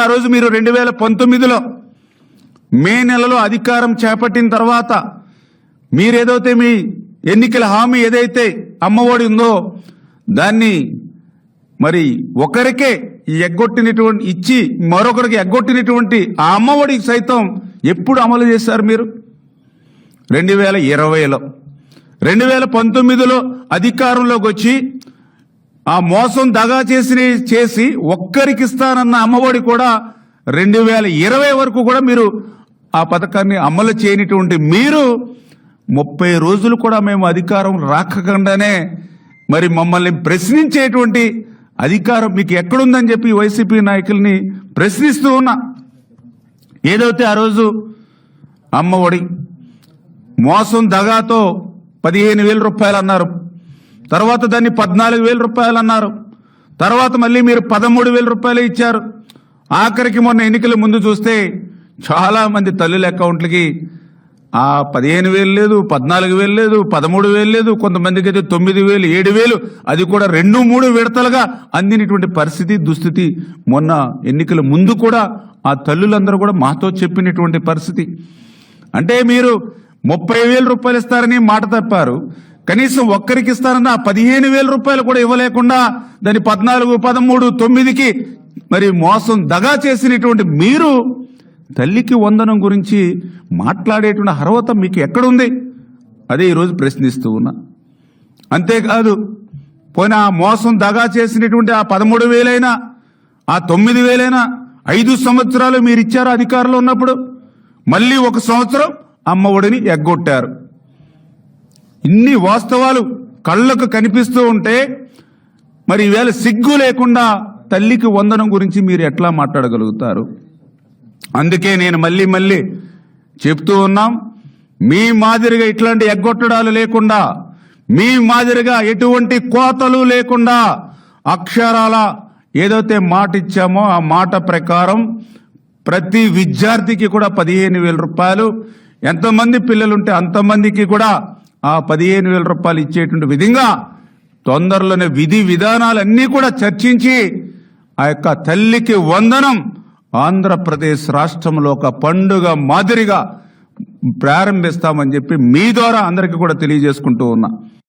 ఆ రోజు మీరు 2019లో మే నెలలో అధికారం చేపట్టిన తర్వాత మీరేదైతే మీ ఎన్నికల హామీ ఏదైతే అమ్మఒడి ఉందో దాన్ని మరి ఒకరికే ఎగ్గొట్టినటువంటి ఇచ్చి మరొకరికి ఎగ్గొట్టినటువంటి ఆ అమ్మఒడికి సైతం ఎప్పుడు అమలు చేశారు మీరు? 2020లో. 2019లో అధికారంలోకి వచ్చి ఆ మోసం దగా చేసి ఒక్కరికి ఇస్తానన్న అమ్మఒడి కూడా 2020 వరకు కూడా మీరు ఆ పథకాన్ని అమలు చేయనటువంటి మీరు 30 రోజులు కూడా మేము అధికారం రాకకుండానే మరి మమ్మల్ని ప్రశ్నించేటువంటి అధికారం మీకు ఎక్కడుందని చెప్పి వైసీపీ నాయకుల్ని ప్రశ్నిస్తూ ఉన్నా. ఏదైతే ఆ రోజు అమ్మఒడి మోసం దగాతో 15,000 రూపాయలు అన్నారు, తర్వాత దాన్ని 14,000 రూపాయలు అన్నారు, తర్వాత మళ్ళీ మీరు 13,000 రూపాయలు ఇచ్చారు. ఆఖరికి మొన్న ఎన్నికల ముందు చూస్తే చాలా మంది తల్లుల అకౌంట్లకి ఆ 15,000 లేదు, 14,000 లేదు, 13,000 లేదు, కొంతమందికి అయితే 9,000, 7,000, అది కూడా 2-3 విడతలుగా అందినటువంటి పరిస్థితి దుస్థితి మొన్న ఎన్నికల ముందు కూడా ఆ తల్లులందరూ కూడా మాతో చెప్పినటువంటి పరిస్థితి. అంటే మీరు 30,000 రూపాయలు ఇస్తారని మాట తప్పారు, కనీసం ఒక్కరికి ఇస్తారన్న ఆ 15,000 రూపాయలు కూడా ఇవ్వలేకుండా దాన్ని 14, 13, 9కి మరి మోసం దగా చేసినటువంటి మీరు తల్లికి వందనం గురించి మాట్లాడేటువంటి అర్హత మీకు ఎక్కడుంది? అదే ఈరోజు ప్రశ్నిస్తూ ఉన్నా. అంతేకాదు పోయిన ఆ మోసం దగా చేసినటువంటి ఆ 13,000 ఆ 9,000 5 సంవత్సరాలు మీరు ఇచ్చారు అధికారంలో ఉన్నప్పుడు, మళ్ళీ 1 సంవత్సరం అమ్మఒడిని ఎగ్గొట్టారు. ఇన్ని వాస్తవాలు కళ్ళకు కనిపిస్తూ ఉంటే మరి ఈవేళ సిగ్గు లేకుండా తల్లికి వందనం గురించి మీరు ఎట్లా మాట్లాడగలుగుతారు? అందుకే నేను మళ్ళీ చెప్తూ ఉన్నాం, మీ మాదిరిగా ఇట్లాంటి ఎగ్గొట్టడాలు లేకుండా, మీ మాదిరిగా ఎటువంటి కోతలు లేకుండా అక్షరాల ఏదైతే మాట ఇచ్చామో ఆ మాట ప్రకారం ప్రతి విద్యార్థికి కూడా 15,000 రూపాయలు, ఎంతమంది పిల్లలుంటే అంతమందికి కూడా ఆ 15,000 రూపాయలు ఇచ్చేటువంటి విధంగా తొందరలోనే విధి విధానాలన్నీ కూడా చర్చించి ఆ యొక్క తల్లికి వందనం ఆంధ్రప్రదేశ్ రాష్ట్రంలో ఒక పండుగ మాదిరిగా ప్రారంభిస్తామని చెప్పి మీ ద్వారా అందరికీ కూడా తెలియజేసుకుంటూ ఉన్నా.